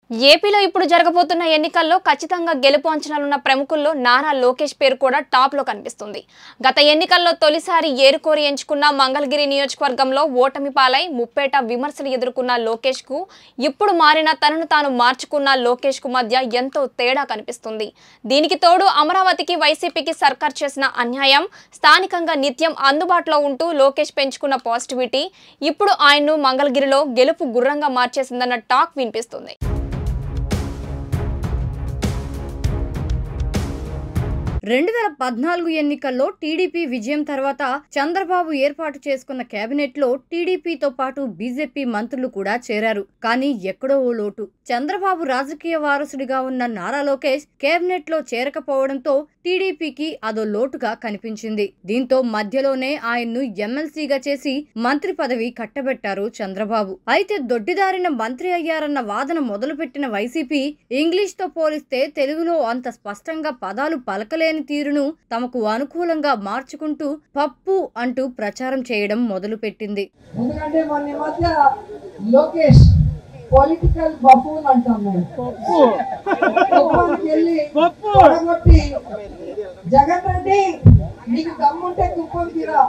ఏపీలో ఇప్పుడు జరగబోతున్న ఎన్నికల్లో ఖచ్చితంగా గెలుపు అంచనాలున్న ప్రముఖుల్లో నారా లోకేష్ పేరు కూడా టాప్ లో కనిపిస్తుంది. గత ఎన్నికల్లో తొలిసారి ఏరుకోరి ఎంచుకున్న మంగళగిరి నియోజకవర్గంలో ఓటమి పాలై ముప్పేట విమర్శలు ఎదుర్కొన్న లోకేష్ కు ఇప్పుడు మారిన తనను తాను మార్చుకున్న లోకేష్ కు మధ్య ఎంతో తేడా కనిపిస్తుంది. దీనికి తోడు అమరావతికి వైసీపీకి సర్కార్ చేసిన అన్యాయం, స్థానికంగా నిత్యం అందుబాటులో ఉంటూ లోకేష్ పెంచుకున్న పాజిటివిటీ ఇప్పుడు ఆయన్ను మంగళగిరిలో గెలుపు గుర్రంగా మార్చేసిందన్న టాక్ వినిపిస్తుంది. 2014 ఎన్నికల్లో టీడీపీ విజయం తర్వాత చంద్రబాబు ఏర్పాటు చేసుకున్న కేబినెట్ లో టీడీపీతో పాటు బీజేపీ మంత్రులు కూడా చేరారు. కానీ ఎక్కడో ఓ లోటు. చంద్రబాబు రాజకీయ వారసుడిగా ఉన్న నారా లోకేష్ కేబినెట్ లో చేరకపోవడంతో టీడీపీకి అదో లోటుగా కనిపించింది. దీంతో మధ్యలోనే ఆయన్ను ఎమ్మెల్సీగా చేసి మంత్రి పదవి కట్టబెట్టారు చంద్రబాబు. అయితే దొడ్డిదారిన మంత్రి అయ్యారన్న వాదన మొదలుపెట్టిన వైసీపీ ఇంగ్లీష్ తో పోలిస్తే తెలుగులో అంత స్పష్టంగా పదాలు పలకలేని తీరును తమకు అనుకూలంగా మార్చుకుంటూ పప్పు అంటూ ప్రచారం చేయడం మొదలుపెట్టింది. ఎందుకంటే మన మధ్య లోకేష్ పొలిటికల్ బఫూన్ అంటాం మేము. పడగొట్టి జగన్ రెడ్డి నీకు దమ్ముంటే కుప్పం తీరా,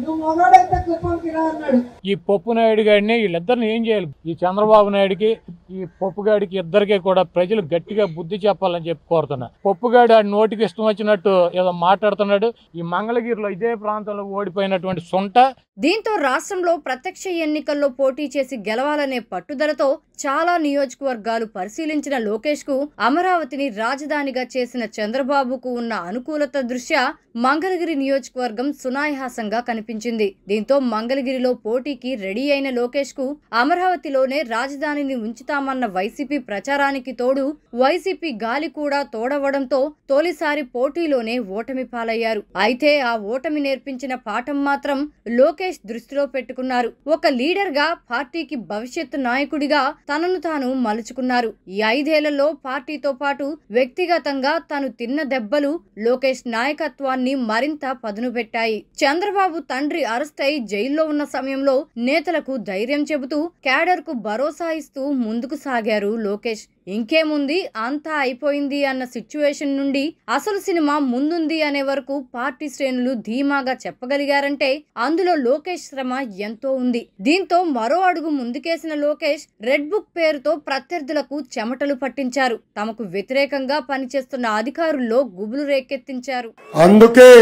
నువ్వు మొగాడైతే కుప్పం తీరా అన్నాడు. ఈ పప్పు నాయుడు గారిని వీళ్ళిద్దరిని ఏం చేయాలి? ఈ చంద్రబాబు నాయుడికి ఈ పప్పుగాడికి ఇద్దరికీ కూడా ప్రజలు గట్టిగా బుద్ధి చెప్పాలని చెప్పి కోరుతున్నా. పప్పుగాడు ఆ నోటికి ఇష్టం వచ్చినట్టు ఏదో మాట్లాడుతున్నాడు. ఈ మంగళగిరిలో ఇదే ప్రాంతంలో ఓడిపోయినటువంటి సొంట. దీంతో రాష్ట్రంలో ప్రత్యక్ష ఎన్నికల్లో పోటీ చేసి గెలవాలనే పట్టుదలతో చాలా నియోజకవర్గాలు పరిశీలించిన లోకేష్ కు అమరావతిని రాజధానిగా చేసిన చంద్రబాబుకు ఉన్న అనుకూలత దృష్ట్యా మంగళగిరి నియోజకవర్గం సునాయాసంగా కనిపించింది. దీంతో మంగళగిరిలో పోటీకి రెడీ అయిన లోకేష్ కు అమరావతిలోనే రాజధానిని ఉంచుతామన్న వైసీపీ ప్రచారానికి తోడు వైసీపీ గాలి కూడా తోడవడంతో తొలిసారి పోటీలోనే ఓటమి పాలయ్యారు. అయితే ఆ ఓటమి నేర్పించిన పాఠం మాత్రం లోకేష్ దృష్టిలో పెట్టుకున్నారు. ఒక లీడర్ గా పార్టీకి భవిష్యత్తు నాయకుడిగా తనను తాను మలుచుకున్నారు. ఈ 5 ఏళ్లలో పార్టీతో పాటు వ్యక్తిగతంగా తను తిన్న దెబ్బలు లోకేష్ నాయకత్వాన్ని మరింత పదును పెట్టాయి. చంద్రబాబు తండ్రి అరెస్ట్ అయి జైల్లో ఉన్న సమయంలో నేతలకు ధైర్యం చెబుతూ క్యాడర్ కు భరోసా ఇస్తూ ముందుకు సాగారు లోకేష్. ఇంకేముంది, అంతా అయిపోయింది అన్న సిచ్యువేషన్ నుండి అసలు సినిమా ముందుంది అనే వరకు పార్టీ శ్రేణులు ధీమాగా చెప్పగలిగారంటే అందులో లోకేష్ శ్రమ ఎంతో ఉంది. దీంతో మరో అడుగు ముందుకేసిన లోకేష్ రెడ్ బుక్ పేరుతో ప్రత్యర్థులకు చెమటలు పట్టించారు. తమకు వ్యతిరేకంగా పనిచేస్తున్న అధికారుల్లో గుబులు రేకెత్తించారు. అందుకే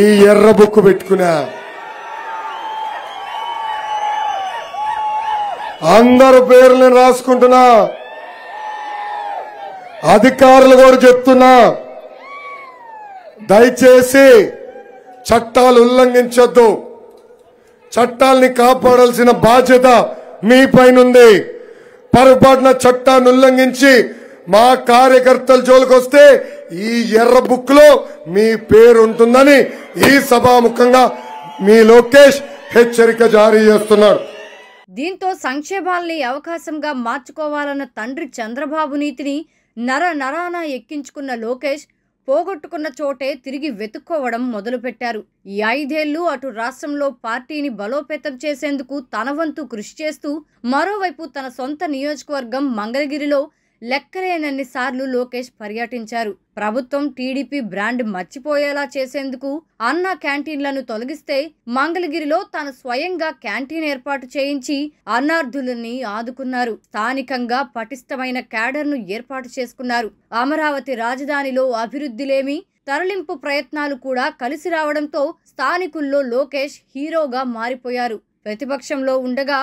ఈ ఎర్ర బుక్ పెట్టుకున్నా. అందరు పేర్లను రాసుకుంటున్నా. అధికారులు కూడా చెప్తున్నా, దయచేసి చట్టాలు ఉల్లంఘించొద్దు. చట్టాల్ని కాపాడాల్సిన బాధ్యత మీ పైనుంది. పొరపాటున చట్టాన్ని ఉల్లంఘించి మా కార్యకర్తల జోలికొస్తే ఈ ఎర్ర బుక్ లో మీ పేరు ఉంటుందని ఈ సభాముఖంగా మీ లోకేష్ హెచ్చరిక జారీ చేస్తున్నాడు. దీంతో సంక్షేమాల్ని అవకాశంగా మార్చుకోవాలన్న తండ్రి చంద్రబాబు నీతిని నరాన ఎక్కించుకున్న లోకేష్ పోగొట్టుకున్న చోటే తిరిగి వెతుక్కోవడం మొదలుపెట్టారు. ఈ 5 ఏళ్లు అటు రాష్ట్రంలో పార్టీని బలోపేతం చేసేందుకు తన వంతు కృషి చేస్తూ మరోవైపు తన సొంత నియోజకవర్గం మంగళగిరిలో లెక్కలేనన్ని సార్లు లోకేష్ పర్యటించారు. ప్రభుత్వం టీడీపీ బ్రాండ్ మర్చిపోయేలా చేసేందుకు అన్న క్యాంటీన్లను తొలగిస్తే మంగళగిరిలో తాను స్వయంగా క్యాంటీన్ ఏర్పాటు చేయించి అన్నార్థులని ఆదుకున్నారు. స్థానికంగా పటిష్టమైన క్యాడర్ను ఏర్పాటు చేసుకున్నారు. అమరావతి రాజధానిలో అభివృద్ధిలేమి, తరలింపు ప్రయత్నాలు కూడా కలిసి రావడంతో స్థానికుల్లో లోకేష్ హీరోగా మారిపోయారు. ప్రతిపక్షంలో ఉండగా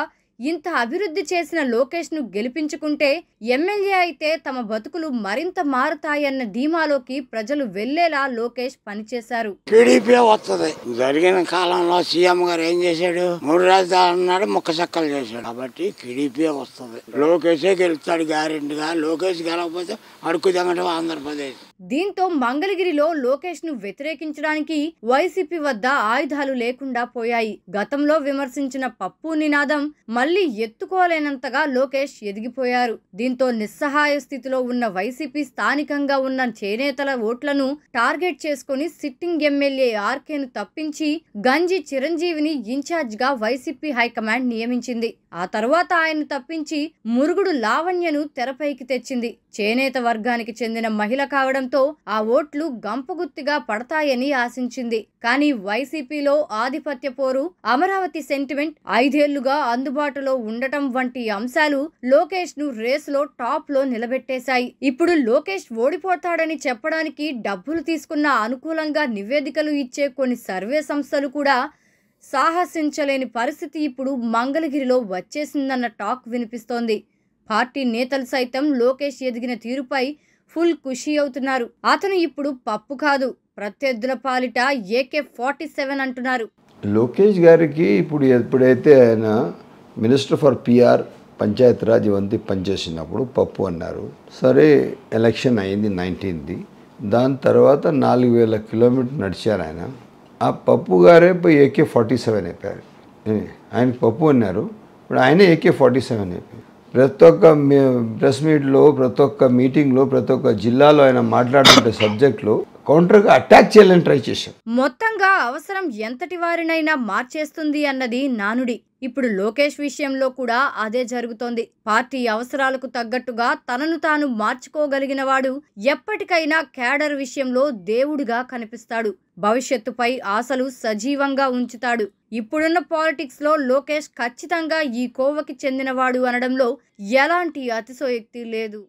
ఇంత అభివృద్ధి చేసిన లోకేష్ ను గెలిపించుకుంటే ఎమ్మెల్యే అయితే తమ బతుకులు మరింత మారుతాయన్న ధీమాలోకి ప్రజలు వెళ్లేలా లోకేష్ పనిచేశారు. టీడీపీ వస్తుంది. జరిగిన కాలంలో సీఎం గారు ఏం చేశాడు? 3 రాజధానులు అన్నాడు, ముక్క చక్కలు చేశాడు. కాబట్టి టీడీపీ వస్తుంది. లోకేషే గెలుస్తాడు గ్యారెంటీగా. లోకేష్ గెలవకపోతే అడుగు తెగడం ఆంధ్రప్రదేశ్. దీంతో మంగళగిరిలో లోకేష్ ను వ్యతిరేకించడానికి వైసీపీ వద్ద ఆయుధాలు లేకుండా పోయాయి. గతంలో విమర్శించిన పప్పు నినాదం మళ్లీ మళ్లీ ఎత్తుకోలేనంతగా లోకేష్ ఎదిగిపోయారు. దీంతో నిస్సహాయ స్థితిలో ఉన్న వైసీపీ స్థానికంగా ఉన్న చేనేతల ఓట్లను టార్గెట్ చేసుకుని సిట్టింగ్ ఎమ్మెల్యే ఆర్కేను తప్పించి గంజి చిరంజీవిని ఇన్ఛార్జిగా వైసీపీ హైకమాండ్ నియమించింది. ఆ తర్వాత ఆయన తప్పించి మురుగుడు లావణ్యను తెరపైకి తెచ్చింది. చేనేత వర్గానికి చెందిన మహిళ కావడంతో ఆ ఓట్లు గంపగుత్తిగా పడతాయని ఆశించింది. కానీ వైసీపీలో ఆధిపత్య పోరు, అమరావతి సెంటిమెంట్, 5 ఏళ్లుగా అందుబాటులో ఉండటం వంటి అంశాలు లోకేష్ ను రేసులో టాప్ లో నిలబెట్టేశాయి. ఇప్పుడు లోకేష్ ఓడిపోతాడని చెప్పడానికి డబ్బులు తీసుకున్న అనుకూలంగా నివేదికలు ఇచ్చే కొన్ని సర్వే సంస్థలు కూడా సాహసించలేని పరిస్థితి ఇప్పుడు మంగళగిరిలో వచ్చేసిందన్న టాక్ వినిపిస్తోంది. పార్టీ నేతలు సైతం లోకేష్ ఎదిగిన తీరుపై ఫుల్ ఖుషి అవుతున్నారు. అతను ఇప్పుడు పప్పు కాదు, ప్రత్యర్థుల పాలిట AK-47 అంటున్నారు. లోకేష్ గారికి ఇప్పుడు ఎప్పుడైతే ఆయన మినిస్టర్ ఫర్ PR పంచాయతీరాజ్ ఇవంతా పనిచేసినప్పుడు పప్పు అన్నారు. సరే ఎలక్షన్ అయింది 19th. దాని తర్వాత 4000 కిలోమీటర్లు నడిచారు ఆయన. ఆ పప్పు గారే పోయి AK-47 అయిపోయారు. ఆయనకి పప్పు అన్నారు, ఇప్పుడు ఆయన AK-47 అయిపోయారు. ప్రతి ఒక్క ప్రెస్ మీట్లో, ప్రతి ఒక్క మీటింగ్లో, ప్రతి ఒక్క జిల్లాలో ఆయన మాట్లాడుతుంటే సబ్జెక్ట్లో కౌంటర్గా అటాక్ చేయాలని ట్రై చేశారు. మొత్తంగా అవసరం ఎంతటి వారినైనా మార్చేస్తుంది అన్నది నానుడి. ఇప్పుడు లోకేష్ విషయంలో కూడా అదే జరుగుతోంది. పార్టీ అవసరాలకు తగ్గట్టుగా తనను తాను మార్చుకోగలిగిన వాడు ఎప్పటికైనా క్యాడర్ విషయంలో దేవుడిగా కనిపిస్తాడు. భవిష్యత్తుపై ఆశలు సజీవంగా ఉంచుతాడు. ఇప్పుడున్న పాలిటిక్స్ లో లోకేష్ ఖచ్చితంగా ఈ కోవకి చెందినవాడు అనడంలో ఎలాంటి అతిశయోక్తి లేదు.